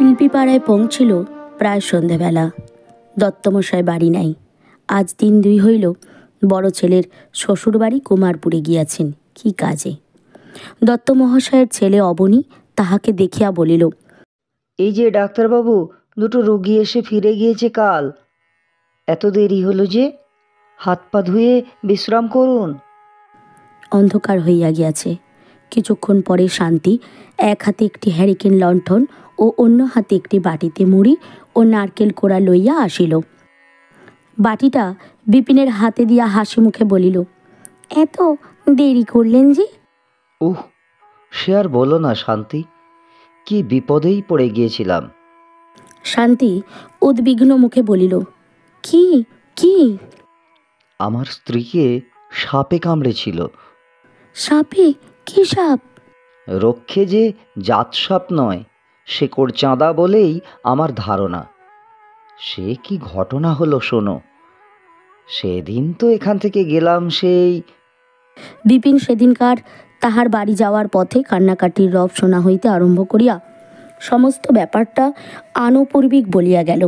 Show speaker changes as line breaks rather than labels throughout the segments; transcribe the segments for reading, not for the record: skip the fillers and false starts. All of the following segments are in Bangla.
শিল্পীপাড়ায় পৌঁছিল প্রায় সন্ধেবেলা। দত্তমশাই বাড়ি নাই। আজ 3-2 হইল বড় ছেলের শ্বশুরবাড়ি কুমারপুরে গিয়াছেন কি কাজে। দত্তমহাশয়ের ছেলে অবনী তাহাকে দেখিয়া বলিল,
এই যে ডাক্তারবাবু, দুটো রোগী এসে ফিরে গিয়েছে কাল। এত দেরি হলো যে? হাত পা ধুয়ে বিশ্রাম করুন।
অন্ধকার হইয়া গিয়াছে। কিছুক্ষণ পরে শান্তি এক হাতে একটি হ্যারিকেন লণ্ঠন ও অন্য হাতে একটি বাটিতে মুড়ি ও নারকেল কোড়া লইয়া আসিল। বাটিটা বিপিনের হাতে দিয়া হাসি মুখে বলিল, এত দেরি করলেন যে?
উহ, সে আর বলো না শান্তি, কি বিপদেই পড়ে গিয়েছিলাম।
শান্তি উদ্বিগ্ন মুখে বলিল, কি কি?
আমার স্ত্রীকে সাপে কামড়েছিল।
সাপে? কি সাপ?
রক্ষে যে জাত সাপ নয়, শেকড় চাঁদা বলেই আমার ধারণা। সে কি ঘটনা হলো শোনো। সেদিন তো এখান থেকে গেলাম সেই।
বিপিন সেদিনকার তাহার বাড়ি যাওয়ার পথে কান্নাকাটির রব শোনা হইতে আরম্ভ করিয়া সমস্ত ব্যাপারটা আনুপূর্বিক বলিয়া গেল।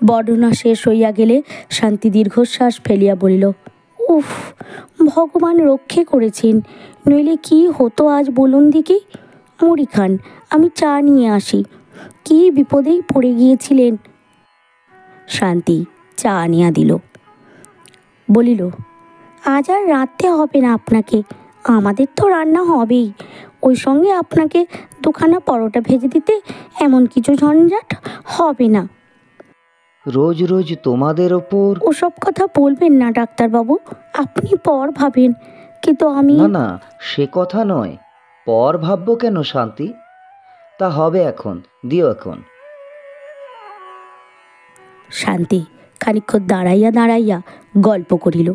বর্ণনা শেষ হইয়া গেলে শান্তি দীর্ঘশ্বাস ফেলিয়া বলিল, উফ, ভগবান রক্ষে করেছেন, নইলে কি হতো আজ বলুন দিকি। মুড়ি খান, আমি চা নিয়ে আসি। কি বিপদেই পড়ে গিয়েছিলেন। শান্তি চা আনিয়া দিল। বলিল, আজ আর রাঁধতে হবে না আপনাকে, আমাদের তো রান্না হবেই। ওই সঙ্গে আপনাকে 2খানা পরোটা ভেজে দিতে এমন কিছু ঝঞ্ঝাট হবে না।
রোজ রোজ তোমাদের ওপর।
ওসব কথা বলবেন না ডাক্তারবাবু, আপনি পর ভাবেন, কিন্তু আমি।
না না, সে কথা নয়। পর ভাববো কেন শান্তি? তা হবে এখন, দিও এখন।
শান্তি খানিকক্ষণ দাঁড়াইয়া দাঁড়াইয়া গল্প করিল।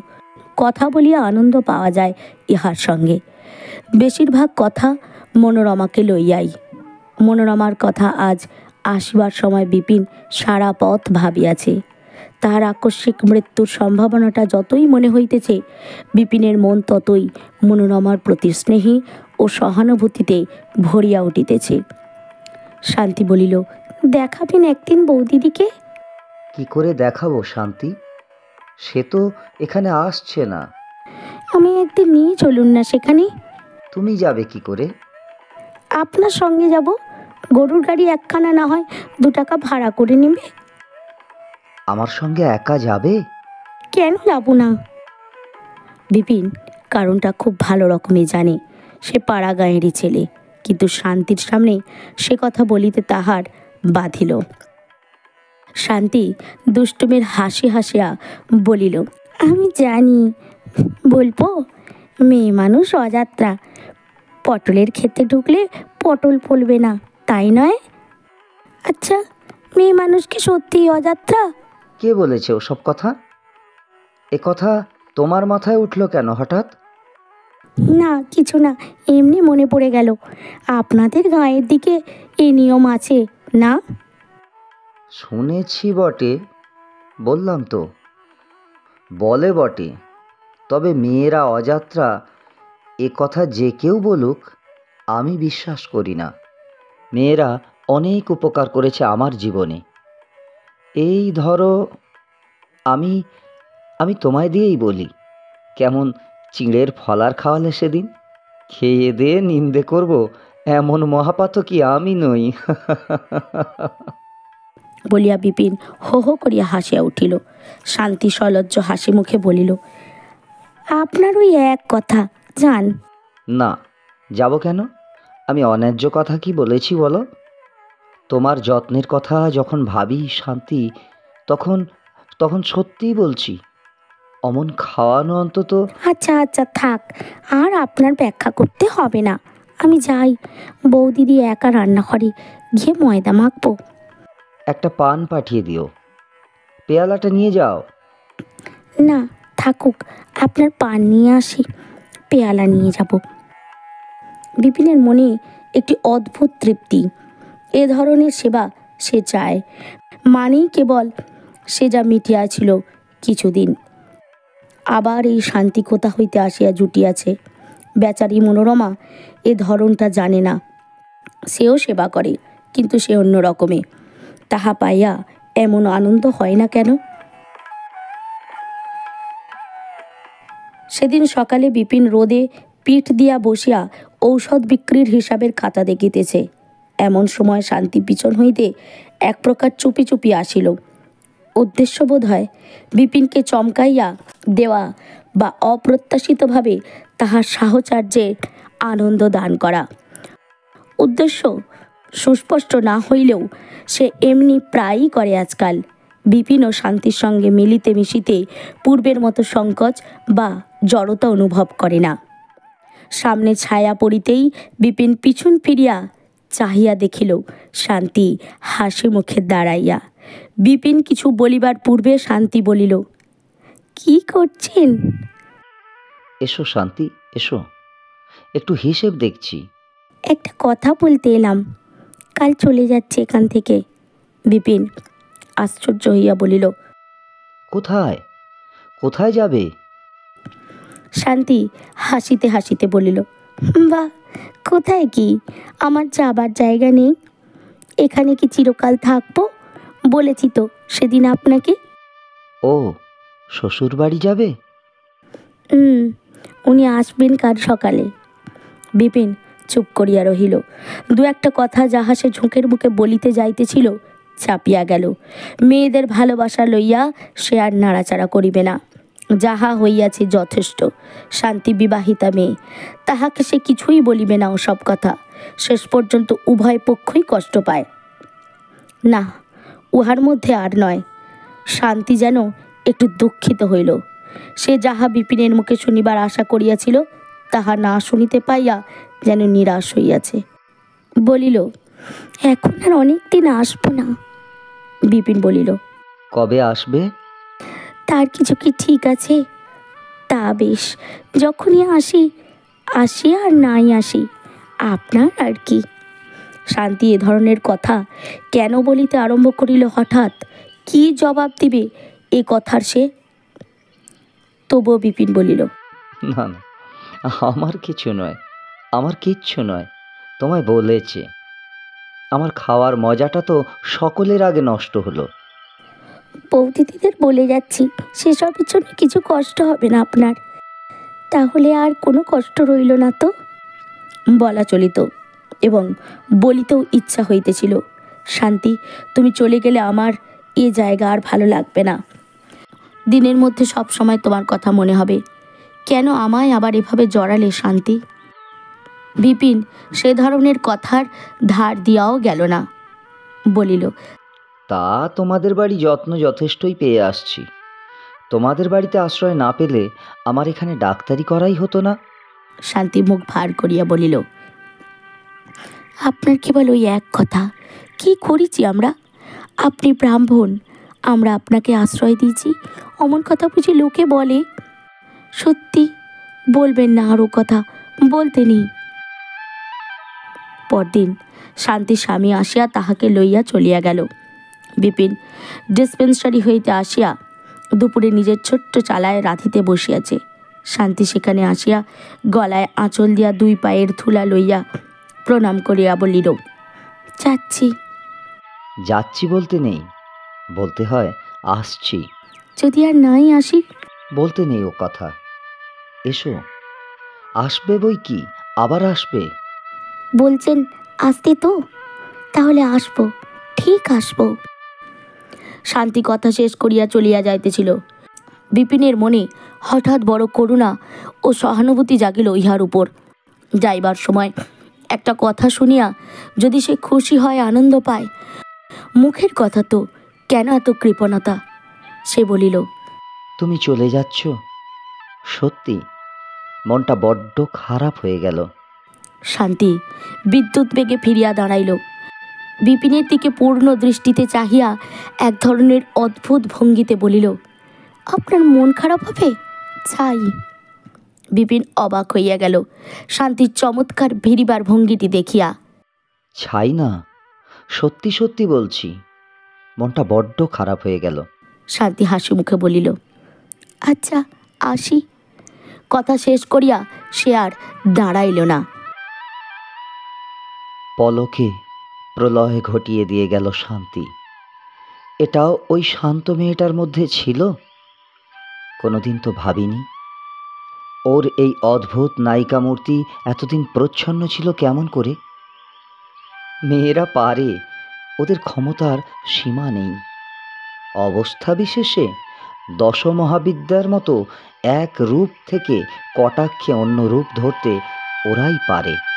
কথা বলিয়া আনন্দ পাওয়া যায় ইহার সঙ্গে। বেশিরভাগ কথা মনোরমাকে লইয়াই। মনোরমার কথা আজ আসিবার সময় বিপিন সারা পথ ভাবিয়াছে। তাহার আকস্মিক মৃত্যুর সম্ভাবনাটা যতই মনে হইতেছে, বিপিনের মন ততই মনোরমার প্রতি স্নেহী ও সহানুভূতিতে ভরিয়া উঠিতেছে। শান্তি বলিল, দেখাবেন একদিন বৌদিদিকে?
কি করে দেখাবো শান্তি? সে তো এখানে আসছে না।
আমি একদিন নিয়ে চলুন না সেখানে।
তুমি যাবে কি করে?
আপনার সঙ্গে যাব। গরুর গাড়ি একখানা না হয় 2 টাকা ভাড়া করে নেবে।
আমার সঙ্গে একা যাবে?
কেন যাব না? বিপিন কারণটা খুব ভালো রকমই জানে। সে পাড়া গাঁয়েরই ছেলে, কিন্তু শান্তির সামনে সে কথা বলিতে তাহার বাধিল। শান্তি দুষ্টুমের হাসি হাসিয়া বলিল, আমি জানি, বলবো, মেয়ে মানুষ অযাত্রা, পটলের ক্ষেতে ঢুকলে পটল ফলবে না, তাই নয়? আচ্ছা, মেয়ে মানুষ কি সত্যিই অযাত্রা?
কে বলেছে ওসব কথা? এ কথা তোমার মাথায় উঠলো কেন হঠাৎ?
না, কিছু না, এমনি মনে পড়ে গেল। আপনাদের গাঁয়ের দিকে এ নিয়ম আছে না?
শুনেছি বটে, বললাম তো, বলে বটে। তবে মেয়েরা অযাত্রা এ কথা যে কেউ বলুক, আমি বিশ্বাস করি না। মেয়েরা অনেক উপকার করেছে আমার জীবনে। এই ধরো, আমি আমি তোমায় দিয়েই বলি, কেমন চিঁড়ের ফলার খাওয়ালে সেদিন। খেয়ে দিয়ে নিন্দে করব এমন মহাপাতক কি আমি নই।
বলিয়া বিপিন হো হো করিয়া হাসিয়া উঠিল। শান্তি সলজ্জ হাসি মুখে বলিল, আপনার ওই এক কথা, যান।
না, যাব কেন? আমি অন্যায্য কথা কি বলেছি বলো? তোমার যত্নের কথা যখন ভাবি শান্তি, তখন তখন সত্যিই বলছি, অমন খাওয়ানো অন্তত।
আচ্ছা আচ্ছা, থাক, আর আপনার ব্যাখ্যা করতে হবে না। আমি যাই, বৌদিদি একা রান্নাঘরে গিয়ে ময়দা মাখবো।
একটা পান পাঠিয়ে দিও, পেয়ালাটা নিয়ে যাও।
না, থাকুক, আপনার পান নিয়ে আসি, পেয়ালা নিয়ে যাব। বিপিনের মনে একটি অদ্ভুত তৃপ্তি। এ ধরনের সেবা সে চায়, মানেই কেবল সে যা মিটিয়াছিল কিছুদিন, আবার এই শান্তি কোথা হইতে আসিয়া জুটিয়াছে। বেচারি মনোরমা এ ধরনটা জানে না। সেও সেবা করে, কিন্তু সে অন্য রকমে। তাহা পাইয়া এমন আনন্দ হয় না কেন? সেদিন সকালে বিপিন রোদে পিঠ দিয়া বসিয়া ঔষধ বিক্রির হিসাবের খাতা দেখিতেছে। এমন সময় শান্তি পিছন হইতে এক প্রকার চুপি চুপি আসিল। উদ্দেশ্য বোধ হয় বিপিনকে চমকাইয়া দেওয়া বা অপ্রত্যাশিতভাবে তাহার সাহচর্যে আনন্দ দান করা। উদ্দেশ্য সুস্পষ্ট না হইলেও সে এমনি প্রায়ই করে আজকাল। বিপিন ও শান্তির সঙ্গে মিলিতে মিশিতে পূর্বের মতো সংকোচ বা জড়তা অনুভব করে না। সামনে ছায়া পড়িতেই বিপিন পিছন ফিরিয়া চাহিয়া দেখিল শান্তি হাসি মুখে দাঁড়াইয়া। বিপিন কিছু বলিবার পূর্বে শান্তি বলিল, কি করছেন?
এসো শান্তি, এসো, একটু হিসেব দেখছি।
একটা কথা বলতে এলাম, কাল চলে যাচ্ছে এখান থেকে। বিপিন আশ্চর্য হইয়া বলিল,
কোথায়? কোথায় যাবে?
শান্তি হাসিতে হাসিতে বলিল, বাহ, কোথায় কি, আমার যাবার জায়গা নেই। এখানে কি চিরকাল থাকবো? বলেছি তো সেদিন আপনাকে।
ও, শ্বশুর বাড়ি যাবে?
উনি আসবেন কাল সকালে। বিপিন চুপ করিয়া রহিল। দু একটা কথা যাহা সে ঝোঁকের মুখে বলিতে যাইতেছিল চাপিয়া গেল। মেয়েদের ভালোবাসা লইয়া সে আর নাড়াচাড়া করিবে না। যাহা হইয়াছে যথেষ্ট। শান্তি বিবাহিতা মেয়ে, তাহাকে সে কিছুই বলিবে না ওসব কথা। শেষ পর্যন্ত উভয় পক্ষই কষ্ট পায়। না, উহার মধ্যে আর নয়। শান্তি যেন একটু দুঃখিত হইল। সে যাহা বিপিনের মুখে শুনিবার আশা করিয়াছিল তাহা না শুনিতে পাইয়া যেন নিরাশ হইয়াছে। বলিল, এখন আর অনেক দিন আসবো না। বিপিন বলিল,
কবে আসবে?
তার কিছু কি ঠিক আছে? তা বেশ, যখনই আসি আসি, আর নাই আসি, আপনার আর কি। শান্তি এ ধরনের কথা কেন বলিতে আরম্ভ করিল হঠাৎ? কি জবাব দিবে এ কথার সে? তবুও বিপিন বলিল,
না না, আমার কিছু নয়, আমার কিচ্ছু নয়। তোমায় বলেছে, আমার খাওয়ার মজাটা তো সকলের আগে নষ্ট হলো।
বৌদিদিদের বলে যাচ্ছি, সেসবের জন্য কিছু কষ্ট হবে না আপনার। তাহলে আর কোনো কষ্ট রইল না তো? বলা চলিত এবং বলিতেও ইচ্ছা হইতেছিল, শান্তি, তুমি চলে গেলে আমার এ জায়গা আর ভালো লাগবে না। দিনের মধ্যে সব সময় তোমার কথা মনে হবে। কেন আমায় আবার এভাবে জড়ালে শান্তি? বিপিন সে ধরনের কথার ধার দিয়াও গেল না। বলিল,
তা তোমাদের বাড়ি যত্ন যথেষ্টই পেয়ে আসছি। তোমাদের বাড়িতে আশ্রয় না পেলে আমার এখানে ডাক্তারি করাই হতো না।
শান্তি মুখ ভার করিয়া বলিল, আপনার কেবল ওই এক কথা, কি করেছি আমরা? আপনি ব্রাহ্মণ, আমরা আপনাকে আশ্রয় দিয়েছি, অমন কথা বুঝি লোকে বলে? সত্যি বলবেন না আরও কথা? বলতে নেই। পরদিন শান্তির স্বামী আসিয়া তাহাকে লইয়া চলিয়া গেল। বিপিন ডিসপেন্সারি হইতে আসিয়া দুপুরে নিজের ছোট্ট চালায় রাঁধিতে বসিয়াছে। শান্তি সেখানে আসিয়া গলায় আঁচল দিয়া দুই পায়ের ধুলা লইয়া প্রণাম করিয়া বলিল, যাচ্ছি।
যাচ্ছি বলতে নেই, বলতে হয় আসছি।
যদি আর নাই আসি?
বলতে নেই ও কথা। এসো, আসবে বই কি, আবার আসবে।
বলছেন আসতে তো, তাহলে আসবো, ঠিক আসবো। শান্তি কথা শেষ করিয়া চলিয়া যাইতেছিল। বিপিনের মনে হঠাৎ বড় করুণা ও সহানুভূতি জাগিল ইহার উপর। যাইবার সময় একটা কথা শুনিয়া যদি সে খুশি হয়, আনন্দ পায়, মুখের কথা তো, কেন এত কৃপণতা? সে বলিল,
তুমি চলে যাচ্ছ? সত্যি মনটা বড্ড খারাপ হয়ে গেল।
শান্তি বিদ্যুৎ বেগে ফিরিয়া দাঁড়াইল। বিপিনের দিকে পূর্ণ দৃষ্টিতে চাহিয়া এক ধরনের অদ্ভুত ভঙ্গিতে বলিল, আপনার মন খারাপ হবে? চাই। বিপিন অবাক হইয়া গেল শান্তির চমৎকার ভিড়িবার ভঙ্গিটি দেখিয়া।
ছাই না, সত্যি সত্যি বলছি, মনটা বড্ড খারাপ হয়ে গেল।
শান্তি হাসি মুখে বলিল, আচ্ছা আসি। কথা শেষ করিয়া সে আর দাঁড়াইল না।
পলকে প্রলয় ঘটিয়ে দিয়ে গেল শান্তি। এটাও ওই শান্ত মেয়েটার মধ্যে ছিল? কোনোদিন তো ভাবিনি। ওর এই অদ্ভুত নায়িকা মূর্তি এতদিন প্রচ্ছন্ন ছিল কেমন করে? মেয়েরা পারে, ওদের ক্ষমতার সীমা নেই। অবস্থা বিশেষে দশমহাবিদ্যার মতো এক রূপ থেকে কটাক্ষে অন্য রূপ ধরতে ওরাই পারে।